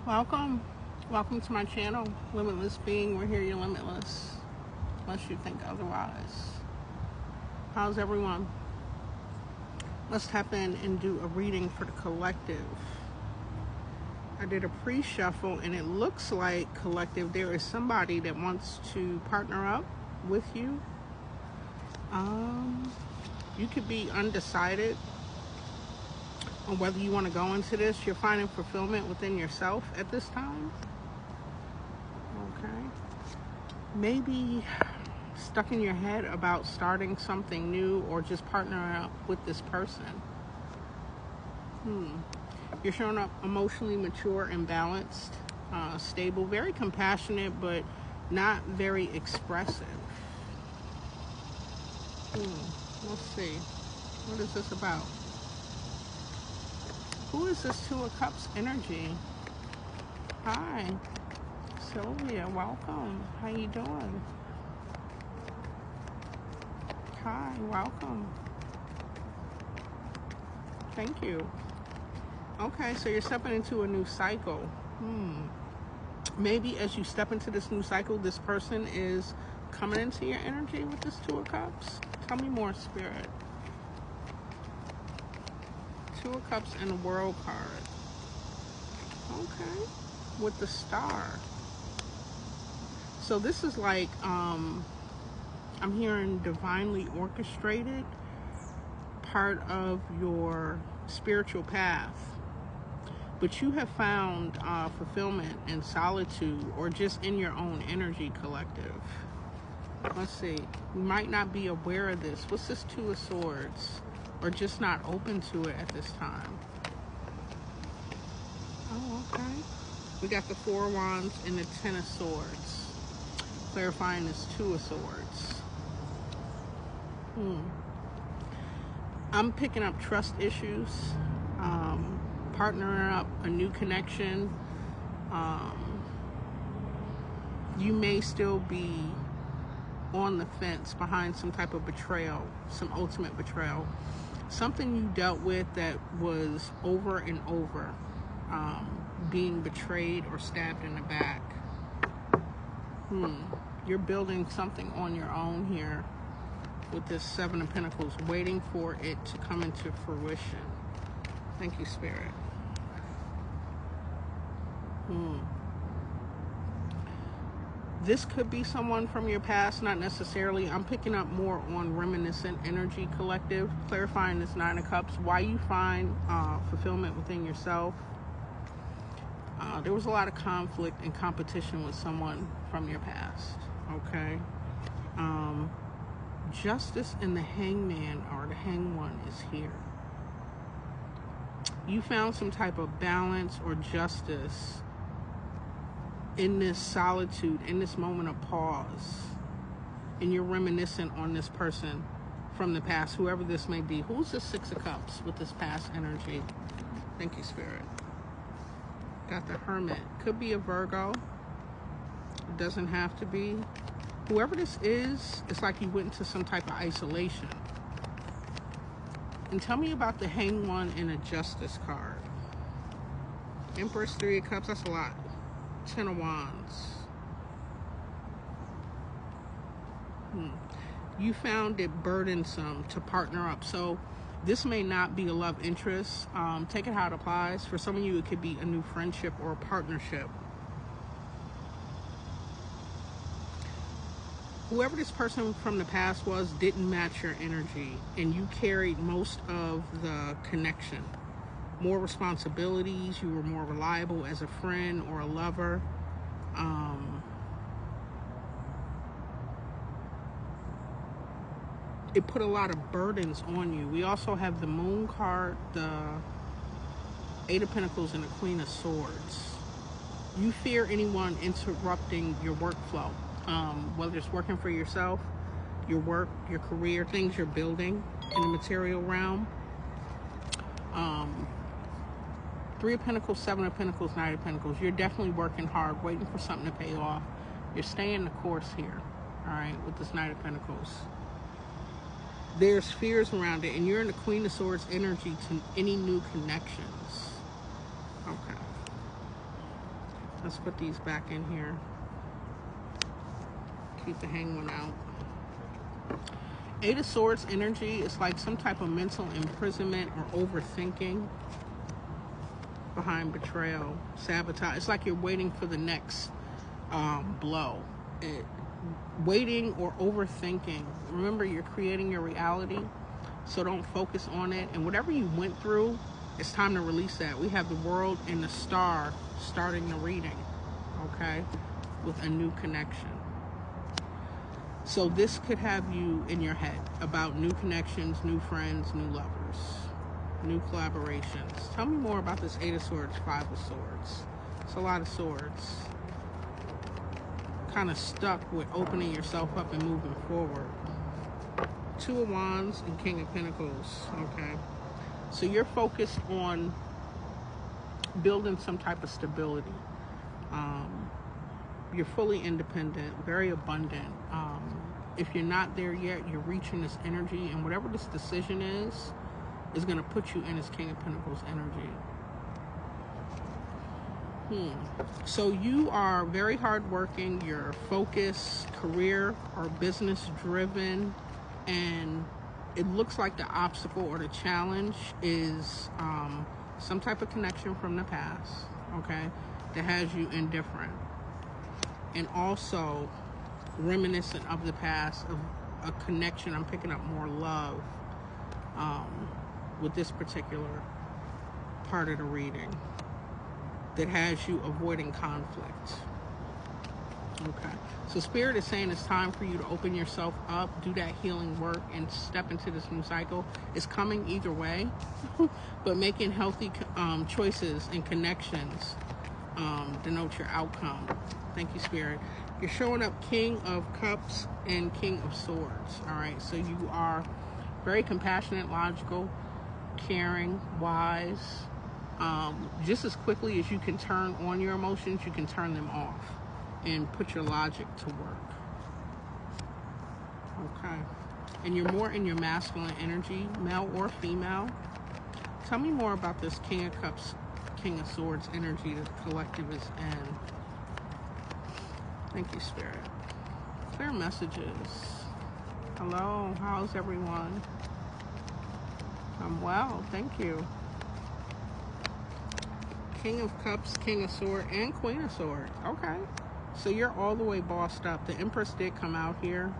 Welcome. Welcome to my channel, Limitless Being. We're here, you're limitless, unless you think otherwise. How's everyone? Let's tap in and do a reading for the collective. I did a pre-shuffle and it looks like, collective, there is somebody that wants to partner up with you. You could be undecided on whether you want to go into this. You're finding fulfillment within yourself at this time. Okay. Maybe stuck in your head about starting something new or just partnering up with this person. You're showing up emotionally mature and balanced, stable, very compassionate, but not very expressive. Let's see. What is this about? Who is this Two of Cups energy? Hi, Sylvia. Welcome. How you doing? Hi, welcome. Thank you. Okay, so you're stepping into a new cycle. Maybe as you step into this new cycle, this person is coming into your energy with this Two of Cups. Tell me more, Spirit. Two of Cups and a World card. Okay. With the Star. So this is like, I'm hearing divinely orchestrated, part of your spiritual path. But you have found fulfillment in solitude or just in your own energy, collective. Let's see. You might not be aware of this. What's this Two of Swords? Or just not open to it at this time. Oh, okay. We got the Four of Wands and the Ten of Swords. Clarifying this Two of Swords. I'm picking up trust issues. Partnering up a new connection. You may still be on the fence behind some type of betrayal, some ultimate betrayal. Something you dealt with that was over and over, being betrayed or stabbed in the back. You're building something on your own here with this Seven of Pentacles, waiting for it to come into fruition. Thank you, Spirit. This could be someone from your past, not necessarily. I'm picking up more on reminiscent energy, collective. Clarifying this Nine of Cups. Why you find fulfillment within yourself. There was a lot of conflict and competition with someone from your past. Okay. Justice and the Hangman, or the Hanged One, is here. You found some type of balance or justice in this solitude, in this moment of pause, and you're reminiscent on this person from the past, whoever this may be. Who's the Six of Cups with this past energy? Thank you, Spirit. Got the Hermit. Could be a Virgo. It doesn't have to be. Whoever this is, it's like you went into some type of isolation. And tell me about the Hanged One and a Justice card. Empress, Three of Cups, that's a lot. Ten of Wands. You found it burdensome to partner up. So this may not be a love interest. Take it how it applies. For some of you, it could be a new friendship or a partnership. Whoever this person from the past was didn't match your energy, and you carried most of the connection. More responsibilities, you were more reliable as a friend or a lover. It put a lot of burdens on you. We also have the Moon card, the Eight of Pentacles, and the Queen of Swords. You fear anyone interrupting your workflow, whether it's working for yourself, your work, your career, things you're building in the material realm. Three of Pentacles, Seven of Pentacles, Nine of Pentacles. You're definitely working hard, waiting for something to pay off. You're staying the course here, all right, with this Nine of Pentacles. There's fears around it, and you're in the Queen of Swords energy to any new connections. Okay. Let's put these back in here. Keep the hanged one out. Eight of Swords energy is like some type of mental imprisonment or overthinking behind betrayal, sabotage. It's like you're waiting for the next blow. Waiting or overthinking. Remember, you're creating your reality, so don't focus on it. And whatever you went through, it's time to release that. We have the World and the Star starting the reading, okay, with a new connection. So this could have you in your head about new connections, new friends, new lovers, new collaborations. Tell me more about this Eight of Swords, Five of Swords. It's a lot of swords. Kind of stuck with opening yourself up and moving forward. Two of Wands and King of Pentacles, okay? So you're focused on building some type of stability. You're fully independent, very abundant. If you're not there yet, you're reaching this energy, and whatever this decision is going to put you in this King of Pentacles energy. So you are very hardworking, you're focused, career or business driven, and it looks like the obstacle or the challenge is some type of connection from the past, okay, that has you indifferent. And also reminiscent of the past, of a connection. I'm picking up more love with this particular part of the reading that has you avoiding conflict. Okay, so Spirit is saying it's time for you to open yourself up, do that healing work, and step into this new cycle. It's coming either way, but making healthy choices and connections denote your outcome. Thank you, Spirit. You're showing up King of Cups and King of Swords. All right, so you are very compassionate, logical, caring, wise. Just as quickly as you can turn on your emotions, you can turn them off and put your logic to work. Okay. And you're more in your masculine energy, male or female. Tell me more about this King of Cups, King of Swords energy that the collective is in. Thank you, Spirit. Clear messages. Hello, how's everyone? I'm well, thank you. King of Cups, King of Swords, and Queen of Swords. Okay. So you're all the way bossed up. The Empress did come out here.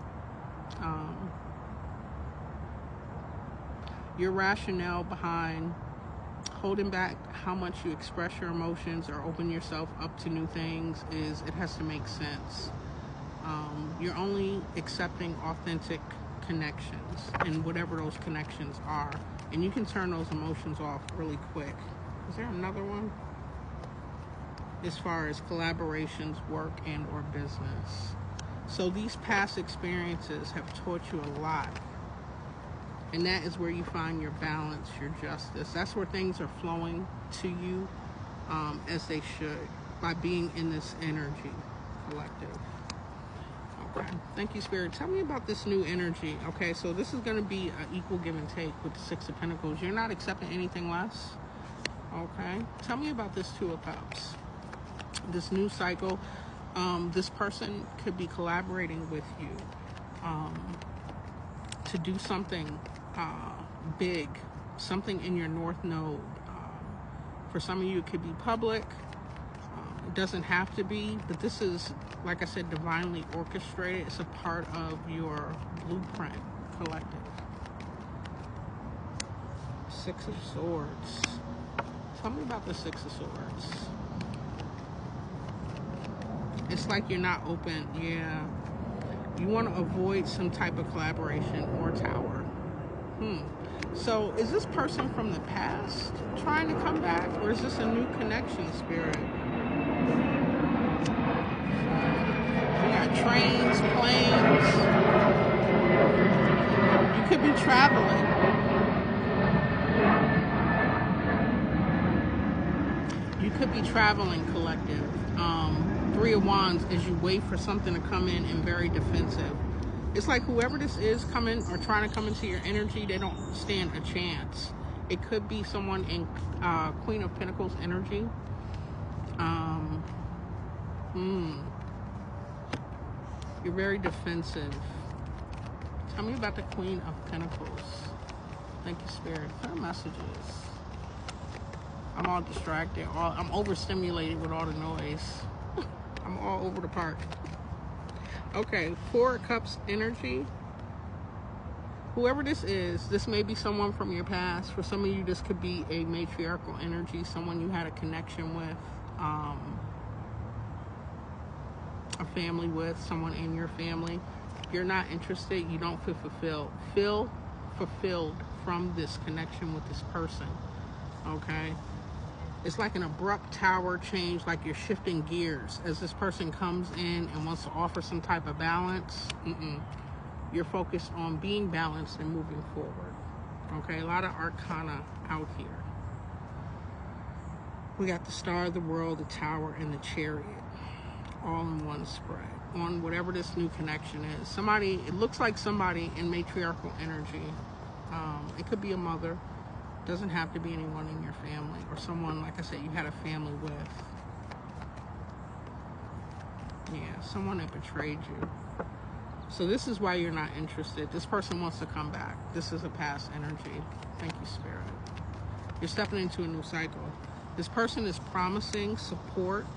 Your rationale behind holding back how much you express your emotions or open yourself up to new things is it has to make sense. You're only accepting authentic connections and whatever those connections are. And you can turn those emotions off really quick. Is there another one? As far as collaborations, work, and or business. So these past experiences have taught you a lot. And that is where you find your balance, your justice. That's where things are flowing to you as they should, by being in this energy collective. Okay, thank you, Spirit. Tell me about this new energy. Okay, so this is going to be an equal give and take with the Six of Pentacles. You're not accepting anything less. Okay, tell me about this Two of Cups. This new cycle. This person could be collaborating with you to do something big, something in your North Node. For some of you, it could be public. It doesn't have to be, but this is, like I said, divinely orchestrated. It's a part of your blueprint collective. Six of Swords. Tell me about the Six of Swords. It's like you're not open. Yeah. You want to avoid some type of collaboration or tower. So is this person from the past trying to come back, or is this a new connection, Spirit? We got trains, planes. You could be traveling. You could be traveling, collective. Three of Wands as you wait for something to come in and very defensive. It's like whoever this is coming or trying to come into your energy, they don't stand a chance. It could be someone in Queen of Pentacles energy. You're very defensive. Tell me about the Queen of Pentacles. Thank you, Spirit. What are messages? I'm all distracted. I'm overstimulated with all the noise. I'm all over the park. Okay, Four of Cups energy. Whoever this is, this may be someone from your past. For some of you, this could be a matriarchal energy, someone you had a connection with, a family with, someone in your family. If you're not interested, you don't feel fulfilled from this connection with this person, okay? It's like an abrupt tower change, like you're shifting gears as this person comes in and wants to offer some type of balance. You're focused on being balanced and moving forward. Okay, a lot of arcana out here. We got the Star of the World, the Tower, and the Chariot, all in one spread on whatever this new connection is. Somebody, it looks like somebody in matriarchal energy. It could be a mother. Doesn't have to be anyone in your family, or someone, like I said, you had a family with. Yeah, someone that betrayed you. So this is why you're not interested. This person wants to come back. This is a past energy. Thank you, Spirit. You're stepping into a new cycle. This person is promising support.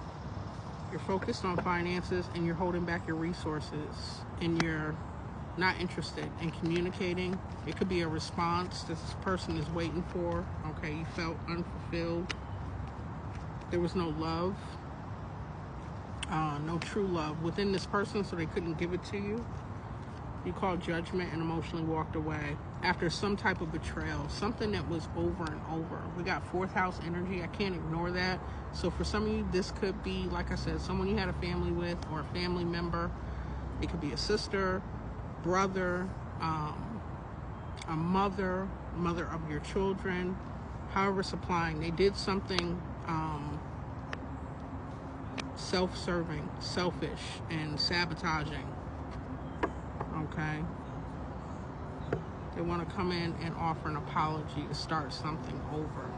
You're focused on finances, and you're holding back your resources, and you're not interested in communicating. It could be a response that this person is waiting for. Okay, you felt unfulfilled. There was no love, no true love within this person, so they couldn't give it to you. You called judgment and emotionally walked away after some type of betrayal, something that was over and over. We got fourth house energy. I can't ignore that. So for some of you, this could be, like I said, someone you had a family with or a family member. It could be a sister, brother, a mother of your children, however supplying. They did something self-serving, selfish, and sabotaging. Okay? They want to come in and offer an apology to start something over.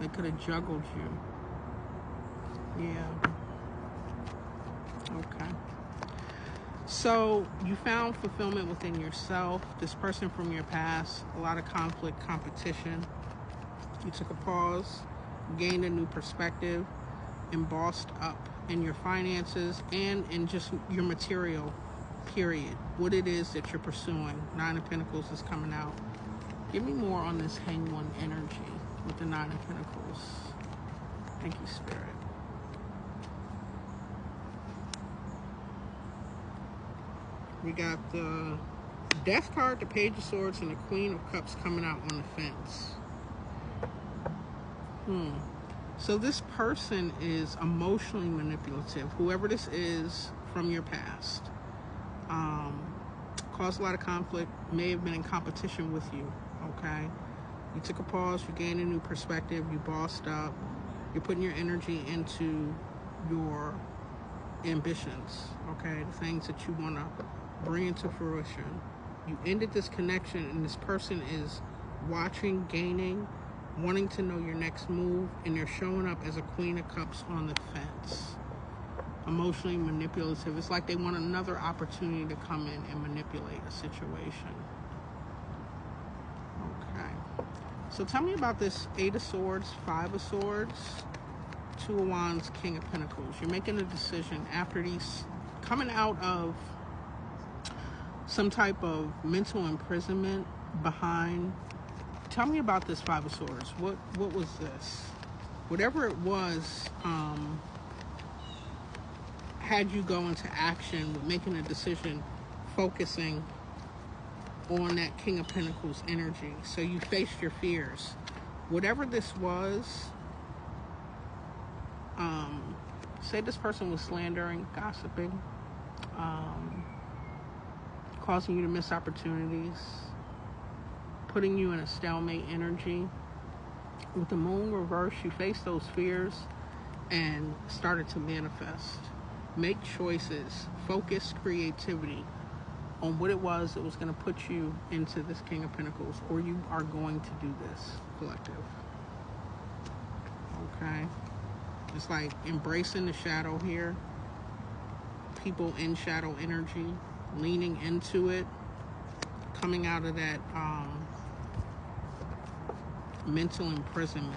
They could have juggled you. Yeah. Okay. So you found fulfillment within yourself. This person from your past, a lot of conflict, competition. You took a pause, gained a new perspective, and bossed up in your finances and in just your material, period. What it is that you're pursuing. Nine of Pentacles is coming out. Give me more on this Hang One energy with the Nine of Pentacles. Thank you, Spirit. We got the Death card, the Page of Swords, and the Queen of Cups coming out on the fence. So this person is emotionally manipulative. Whoever this is from your past. Caused a lot of conflict. May have been in competition with you. Okay? You took a pause. You gained a new perspective. You bossed up. You're putting your energy into your ambitions. Okay? The things that you want to bring into fruition. You ended this connection, and this person is watching, gaining, wanting to know your next move, and they're showing up as a Queen of Cups on the fence. Emotionally manipulative. It's like they want another opportunity to come in and manipulate a situation. Okay. So tell me about this Eight of Swords, Five of Swords, Two of Wands, King of Pentacles. You're making a decision after these, coming out of some type of mental imprisonment behind. Tell me about this Five of Swords. What was this? Whatever it was, had you go into action with making a decision, focusing on that King of Pentacles energy. So you faced your fears. Whatever this was, say this person was slandering, gossiping, causing you to miss opportunities, putting you in a stalemate energy. With the moon reversed, you faced those fears and started to manifest. Make choices, focus creativity on what it was that was going to put you into this King of Pentacles, or you are going to do this, collective. Okay. It's like embracing the shadow here. People in shadow energy, leaning into it, coming out of that mental imprisonment.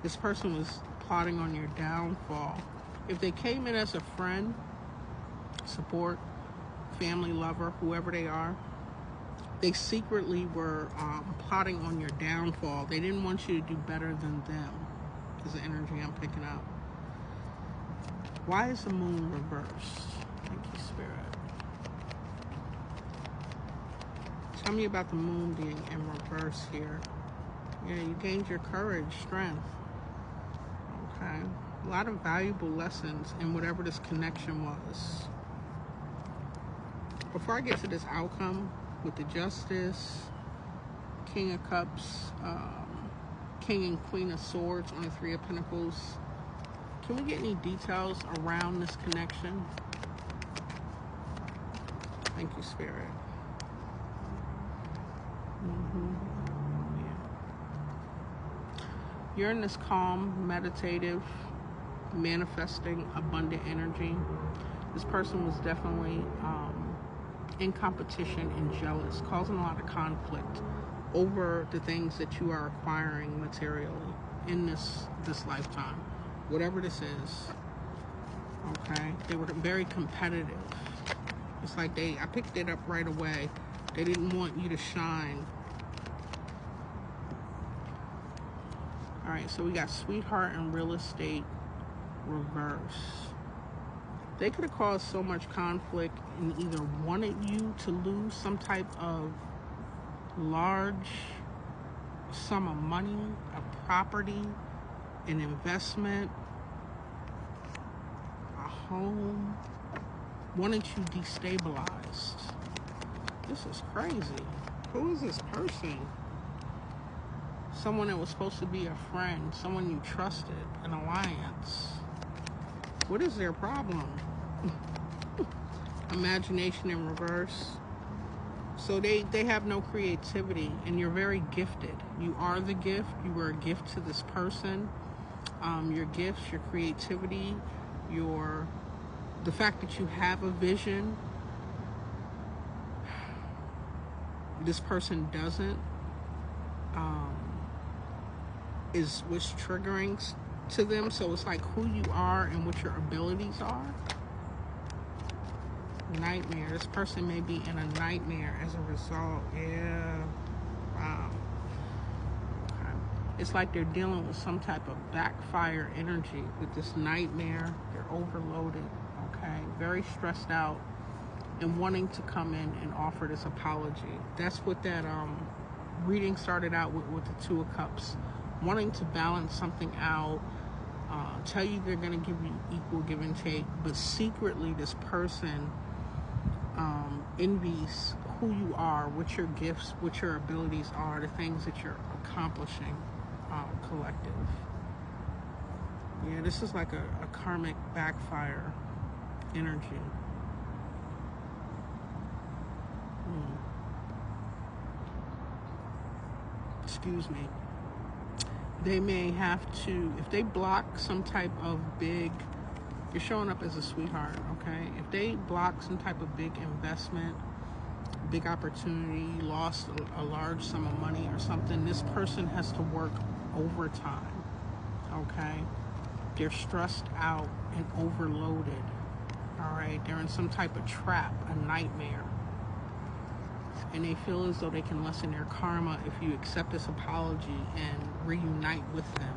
This person was plotting on your downfall. If they came in as a friend, support, family, lover, whoever they are, they secretly were plotting on your downfall. They didn't want you to do better than them, is the energy I'm picking up. Why is the moon reversed? Thank you, Spirit. Tell me about the moon being in reverse here. Yeah, you gained your courage, strength. Okay. A lot of valuable lessons in whatever this connection was. Before I get to this outcome with the Justice, King of Cups, King and Queen of Swords on the Three of Pentacles, can we get any details around this connection? Thank you, Spirit. Yeah. You're in this calm, meditative, manifesting, abundant energy. This person was definitely in competition and jealous, causing a lot of conflict over the things that you are acquiring materially in this lifetime, whatever this is. Okay, they were very competitive. It's like I picked it up right away. They didn't want you to shine. All right, so we got Sweetheart and Real Estate reverse. They could have caused so much conflict and either wanted you to lose some type of large sum of money, a property, an investment, a home, wanted you destabilized. This is crazy. Who is this person? Someone that was supposed to be a friend, someone you trusted, an alliance. What is their problem? Imagination in reverse. So they have no creativity, and you're very gifted. You are the gift. You were a gift to this person. Your gifts, your creativity, the fact that you have a vision. This person doesn't. Was triggering to them. So it's like who you are and what your abilities are. Nightmare. This person may be in a nightmare as a result. Yeah. Wow. Okay. It's like they're dealing with some type of backfire energy with this nightmare. They're overloaded. Okay. Very stressed out and wanting to come in and offer this apology. That's what that reading started out with the Two of Cups. Wanting to balance something out, tell you they're going to give you equal give and take, but secretly this person envies who you are, what your gifts, what your abilities are, the things that you're accomplishing collective. Yeah, this is like a karmic backfire energy. Excuse me. They may have to, if they block some type of big, you're showing up as a sweetheart, okay? If they block some type of big investment, big opportunity, lost a large sum of money or something, this person has to work overtime, okay? They're stressed out and overloaded, all right? They're in some type of trap, a nightmare. And they feel as though they can lessen their karma if you accept this apology and reunite with them.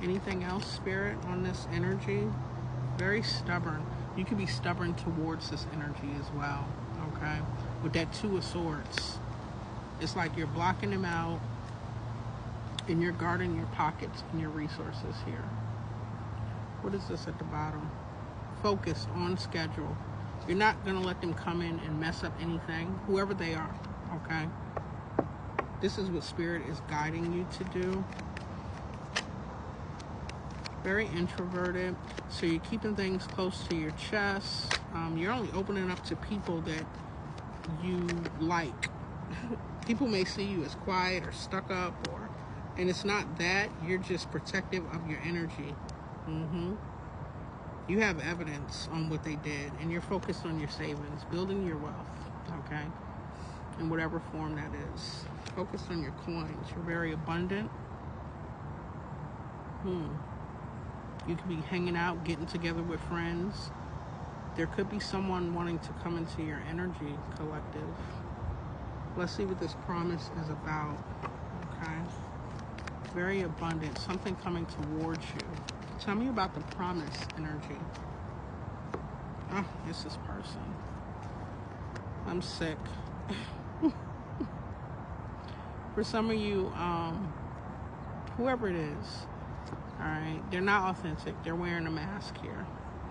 Anything else, Spirit, on this energy? Very stubborn. You could be stubborn towards this energy as well, okay? With that Two of Swords. It's like you're blocking them out and you're guarding your pockets and your resources here. What is this at the bottom? Focused, on schedule. You're not going to let them come in and mess up anything, whoever they are, okay? This is what Spirit is guiding you to do. Very introverted, so you're keeping things close to your chest. You're only opening up to people that you like. People may see you as quiet or stuck up, and it's not that. You're just protective of your energy. You have evidence on what they did, and you're focused on your savings, building your wealth, okay? In whatever form that is. Focused on your coins. You're very abundant. You could be hanging out, getting together with friends. There could be someone wanting to come into your energy, collective. Let's see what this promise is about, okay? Very abundant, something coming towards you. Tell me about the promise energy. Oh, it's this person. I'm sick. For some of you, whoever it is, all right, they're not authentic. They're wearing a mask here.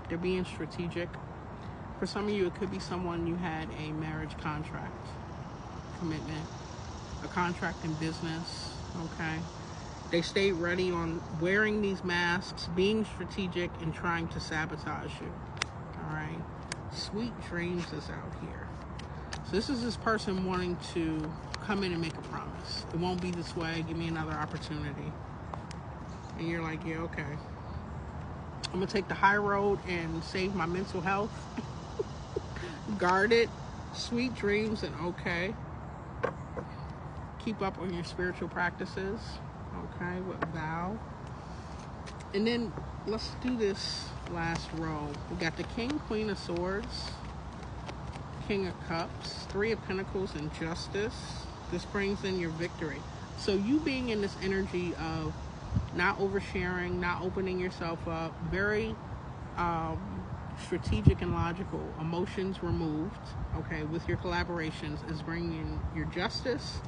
They're being strategic. For some of you, it could be someone you had a marriage contract, commitment, a contract in business, okay? They stayed ready on wearing these masks, being strategic, and trying to sabotage you, all right? Sweet dreams is out here. So this is this person wanting to come in and make a promise. It won't be this way. Give me another opportunity. And you're like, yeah, okay. I'm going to take the high road and save my mental health. Guard it. Sweet dreams and okay. Keep up on your spiritual practices. Okay, with vow. And then let's do this last row. We got the King, Queen of Swords, King of Cups, Three of Pentacles, and Justice. This brings in your victory. So you being in this energy of not oversharing, not opening yourself up, very strategic and logical, emotions removed, okay, with your collaborations is bringing your justice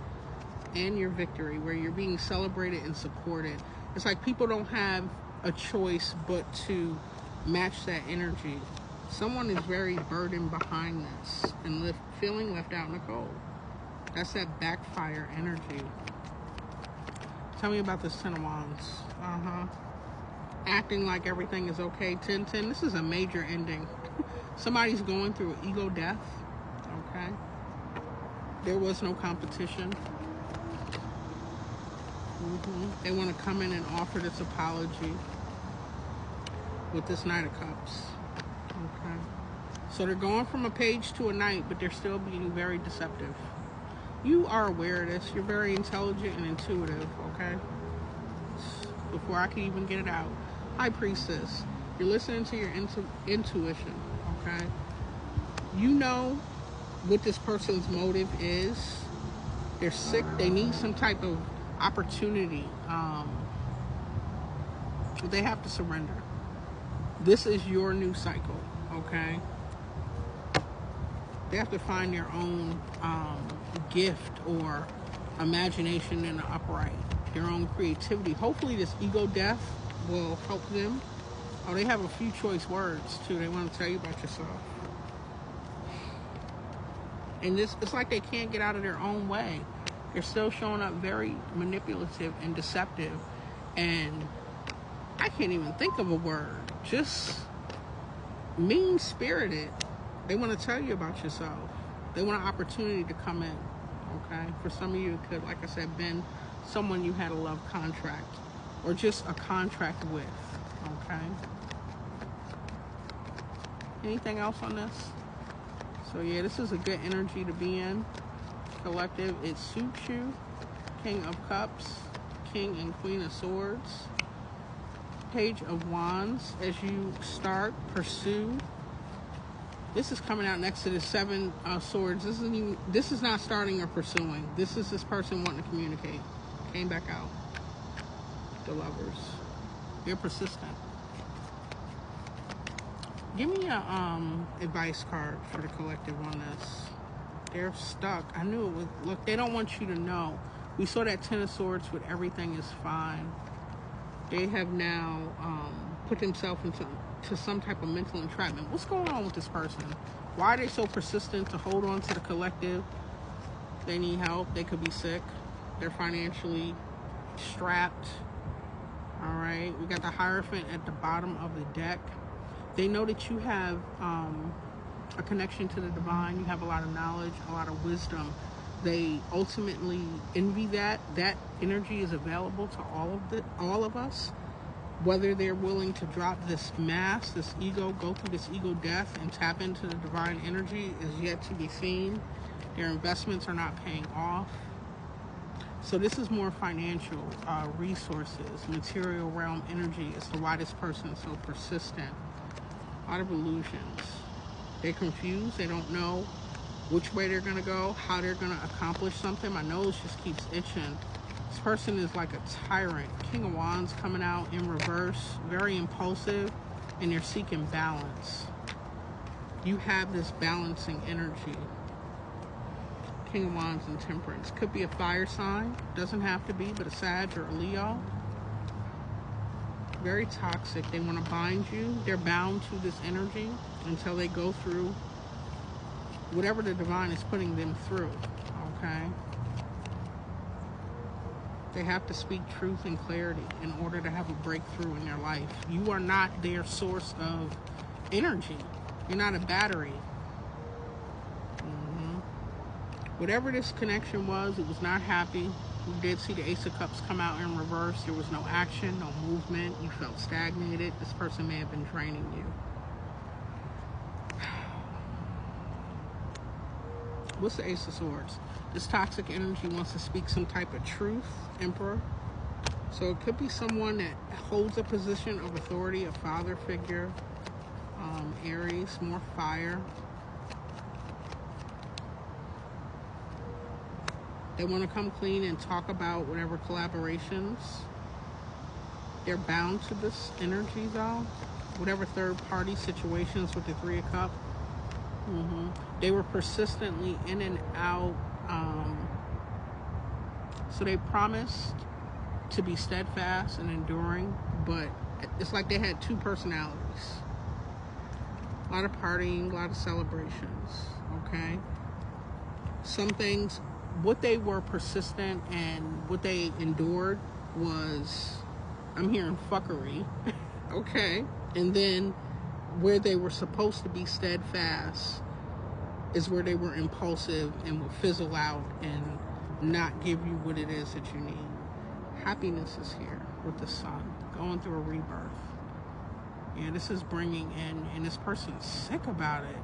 and your victory, where you're being celebrated and supported. It's like people don't have a choice but to match that energy. Someone is very burdened behind this and feeling left out in the cold. That's that backfire energy. Tell me about this Ten of Wands. Acting like everything is okay. 10-10. This is a major ending. Somebody's going through an ego death. Okay. There was no competition. They want to come in and offer this apology with this Knight of Cups. Okay. So they're going from a page to a knight, but they're still being very deceptive. You are aware of this. You're very intelligent and intuitive, okay? Before I can even get it out. High Priestess. You're listening to your intuition, okay? You know what this person's motive is. They're sick. They need some type of opportunity. They have to surrender. This is your new cycle, okay? They have to find their own gift or imagination in the upright, their own creativity. Hopefully this ego death will help them. Oh, they have a few choice words too. They want to tell you about yourself. And it's like they can't get out of their own way. They're still showing up very manipulative and deceptive. And I can't even think of a word. Just mean-spirited. They want to tell you about yourself. They want an opportunity to come in, okay? For some of you, it could, like I said, been someone you had a love contract or just a contract with, okay? Anything else on this? So, yeah, this is a good energy to be in. Collective, it suits you. King of Cups, King and Queen of Swords. Page of Wands. As you start, pursue. This is coming out next to the Seven Swords. This is not starting or pursuing. This is this person wanting to communicate. Came back out. The Lovers. You're persistent. Give me a advice card for the collective on this. They're stuck. I knew it was. Look, they don't want you to know. We saw that Ten of Swords with everything is fine. They have now put themselves into some type of mental entrapment. What's going on with this person? Why are they so persistent to hold on to the collective? They need help. They could be sick. They're financially strapped. All right. We got the Hierophant at the bottom of the deck. They know that you have a connection to the divine. You have a lot of knowledge, a lot of wisdom. They ultimately envy that. That energy is available to all of us. Whether they're willing to drop this mask, this ego, go through this ego death and tap into the divine energy is yet to be seen. Their investments are not paying off. So this is more financial resources, material realm energy as to why this person is so persistent. A lot of illusions. They're confused. They don't know which way they're going to go, how they're going to accomplish something. My nose just keeps itching. This person is like a tyrant. King of Wands coming out in reverse, very impulsive, and they're seeking balance. You have this balancing energy. King of Wands and Temperance. Could be a fire sign. Doesn't have to be, but a Sag or a Leo. Very toxic. They want to bind you. They're bound to this energy until they go through whatever the divine is putting them through. Okay? They have to speak truth and clarity in order to have a breakthrough in their life. You are not their source of energy. You're not a battery. Whatever this connection was, it was not happy. You did see the Ace of Cups come out in reverse. There was no action, no movement. You felt stagnated. This person may have been draining you. What's the Ace of Swords? This toxic energy wants to speak some type of truth, Emperor. So it could be someone that holds a position of authority, a father figure, Aries, more fire. They want to come clean and talk about whatever collaborations. They're bound to this energy, though. Whatever third-party situations with the Three of Cups. They were persistently in and out. So they promised to be steadfast and enduring, but it's like they had two personalities. A lot of partying, a lot of celebrations, okay? Some things, what they were persistent and what they endured was, I'm hearing fuckery, okay? And then where they were supposed to be steadfast is where they were impulsive and would fizzle out and not give you what it is that you need. Happiness is here with the sun, going through a rebirth. Yeah, this is bringing in, and this person's sick about it.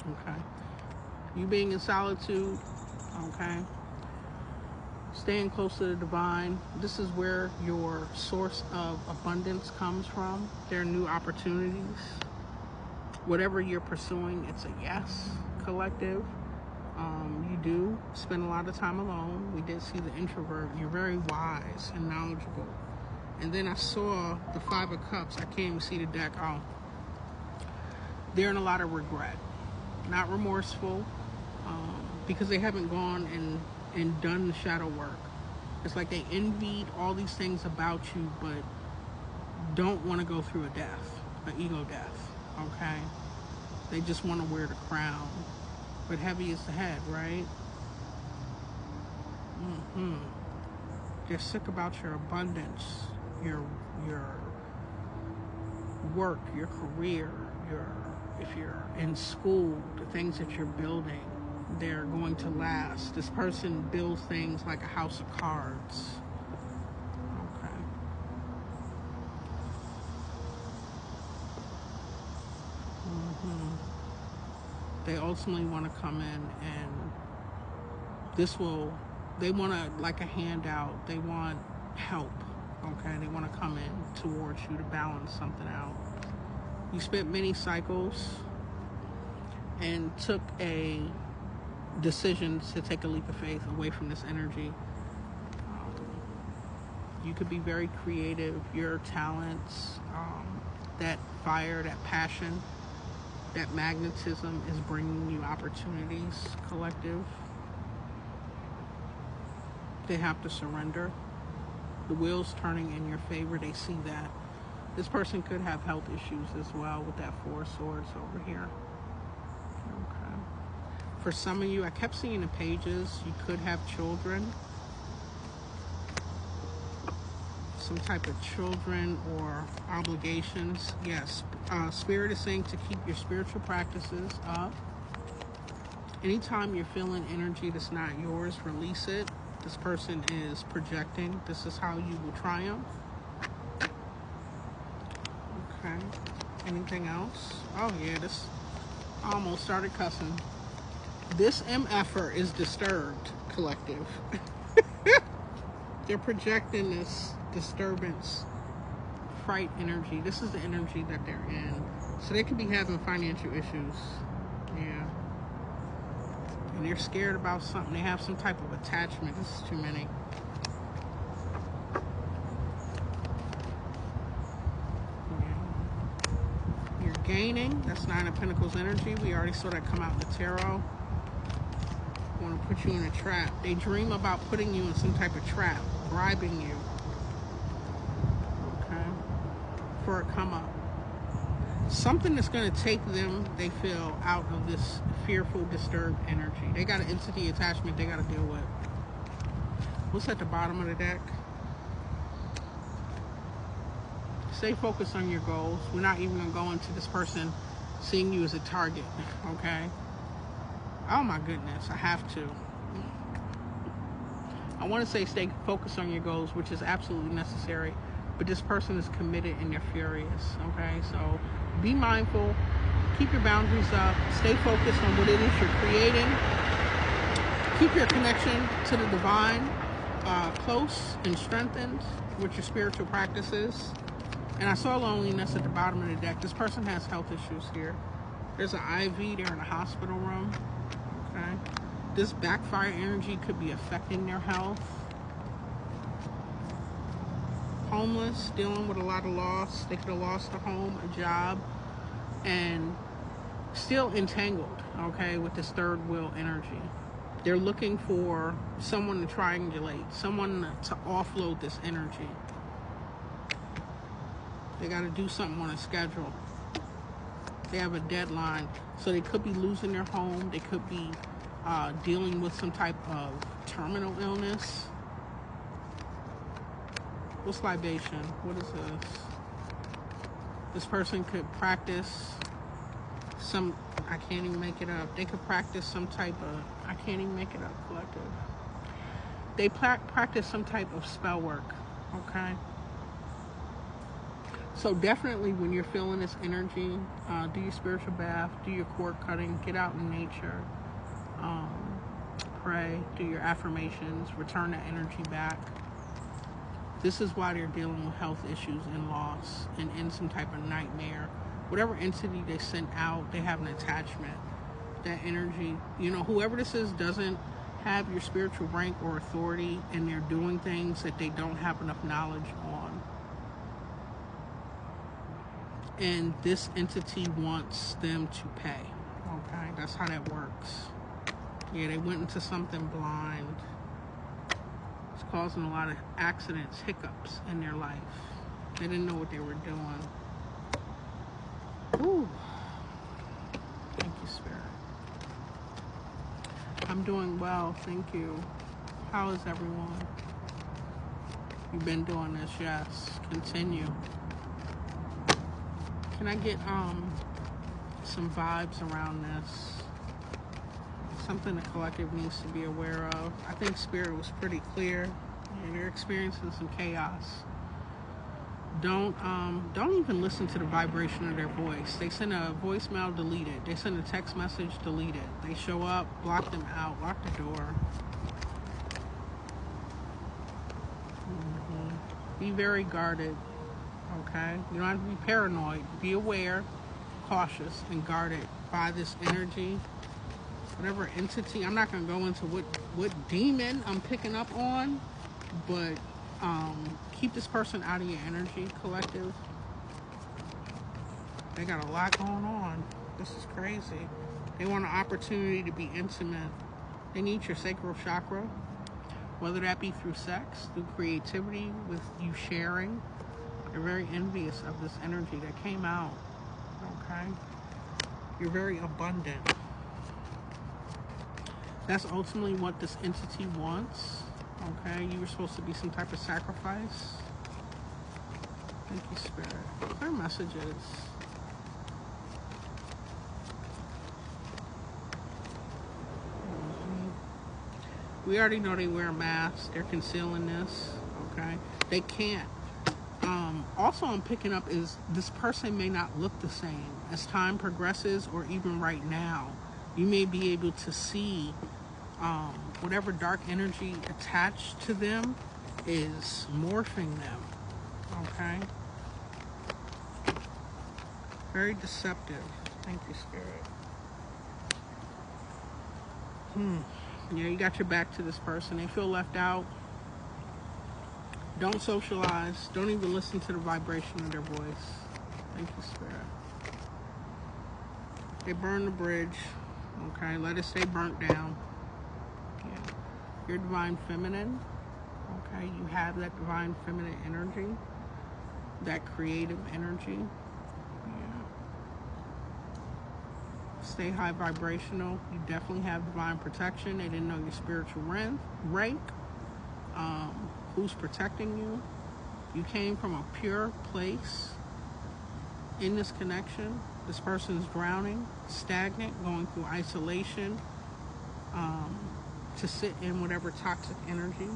Okay. You being in solitude, okay. Staying close to the divine. This is where your source of abundance comes from. There are new opportunities. Whatever you're pursuing, it's a yes, collective. You do spend a lot of time alone. We did see the introvert. You're very wise and knowledgeable. And then I saw the Five of Cups. I can't even see the deck. Oh, they're in a lot of regret. Not remorseful, because they haven't gone and done the shadow work. It's like they envied all these things about you, but don't want to go through a death, an ego death, okay? They just want to wear the crown, but heavy is the head, right? They're sick about your abundance, your work, your career, if you're in school, the things that you're building, they're going to last. This person builds things like a house of cards. Okay. They ultimately want to come in and they want to, like a handout, they want help, okay? They want to come in towards you to balance something out. You spent many cycles and took a decision to take a leap of faith away from this energy. You could be very creative. Your talents, that fire, that passion, that magnetism is bringing you opportunities, collective. They have to surrender. The wheel's turning in your favor. They see that. This person could have health issues as well with that Four of Swords over here. Okay. For some of you, I kept seeing the pages. You could have children. some type of children or obligations. Yes, Spirit is saying to keep your spiritual practices up. Anytime you're feeling energy that's not yours, release it. This person is projecting. This is how you will triumph. Okay. Anything else? Oh yeah, this I almost started cussing. This MFer is disturbed, collective. They're projecting this disturbance, fright energy. This is the energy that they're in. So they could be having financial issues. Yeah. And they're scared about something. They have some type of attachment. This is too many. Yeah. You're gaining. That's Nine of Pentacles energy. We already saw that come out in the tarot. Want to put you in a trap. They dream about putting you in some type of trap, bribing you. Okay. For a come up. Something that's going to take them, they feel, out of this fearful, disturbed energy. They got an entity attachment they got to deal with. What's at the bottom of the deck? Stay focused on your goals. We're not even going to go into this person seeing you as a target, okay? Oh my goodness, I have to. I want to say stay focused on your goals, which is absolutely necessary. But this person is committed and they're furious, okay? So be mindful. Keep your boundaries up. Stay focused on what it is you're creating. Keep your connection to the divine close and strengthened with your spiritual practices. And I saw loneliness at the bottom of the deck. This person has health issues here. There's an IV. They're in a hospital room. Okay. This backfire energy could be affecting their health. Homeless, dealing with a lot of loss. They could have lost a home, a job, and still entangled, okay, with this third wheel energy. They're looking for someone to triangulate, someone to offload this energy. They got to do something on a schedule. They have a deadline, so they could be losing their home. They could be dealing with some type of terminal illness. What's libation? What is this? This person could practice some, I can't even make it up. They could practice some type of, I can't even make it up, collective. They practice some type of spell work, okay? So definitely when you're feeling this energy, do your spiritual bath, do your cord cutting, get out in nature, pray, do your affirmations, return the energy back. This is why they're dealing with health issues and loss and in some type of nightmare. Whatever entity they sent out, they have an attachment. That energy, you know, whoever this is doesn't have your spiritual rank or authority, and they're doing things that they don't have enough knowledge on. And this entity wants them to pay. Okay, that's how that works. Yeah, they went into something blind. It's causing a lot of accidents, hiccups in their life. They didn't know what they were doing. Ooh. Thank you, Spirit. I'm doing well, thank you. How is everyone? You've been doing this, yes. Continue. Can I get some vibes around this? Something the collective needs to be aware of. I think Spirit was pretty clear. Yeah, they're experiencing some chaos. Don't even listen to the vibration of their voice. They send a voicemail, delete it. They send a text message, delete it. They show up, block them out, lock the door. Be very guarded, okay? You don't have to be paranoid. Be aware, cautious, and guarded by this energy. Whatever entity, I'm not going to go into what demon I'm picking up on, but keep this person out of your energy, collective. They got a lot going on. This is crazy. They want an opportunity to be intimate. They need your sacral chakra, whether that be through sex, through creativity, with you sharing. They're very envious of this energy that came out, okay? You're very abundant. That's ultimately what this entity wants, okay? You were supposed to be some type of sacrifice. Thank you, Spirit. Clear messages. We already know they wear masks. They're concealing this, okay? They can't. Also, I'm picking up is this person may not look the same. As time progresses, or even right now, you may be able to see whatever dark energy attached to them is morphing them, okay? Very deceptive. Thank you, Spirit. Yeah, you got your back to this person. They feel left out. Don't socialize. Don't even listen to the vibration of their voice. Thank you, Spirit. They burn the bridge. Okay, let it stay burnt down. Yeah. You're divine feminine. Okay, you have that divine feminine energy. That creative energy. Yeah. Stay high vibrational. You definitely have divine protection. They didn't know your spiritual rank. Who's protecting you. You came from a pure place in this connection. This person is drowning, stagnant, going through isolation, to sit in whatever toxic energy.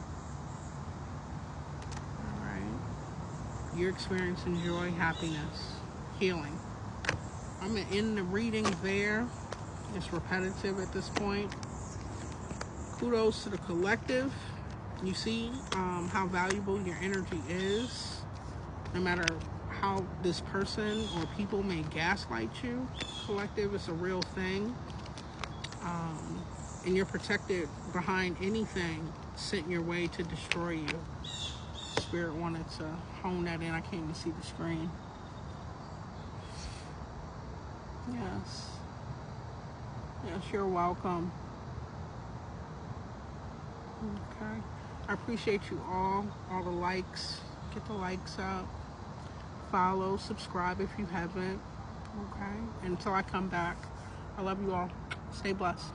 All right. You're experiencing joy, happiness, healing. I'm going to end the reading there. It's repetitive at this point. Kudos to the collective. You see how valuable your energy is, no matter how this person or people may gaslight you. Collective is a real thing, and you're protected behind anything sent your way to destroy you. Spirit wanted to hone that in. I can't even see the screen. Yes. Yes, you're welcome. Okay. I appreciate you all the likes. Get the likes up. Follow, subscribe if you haven't. Okay. Until I come back. I love you all. Stay blessed.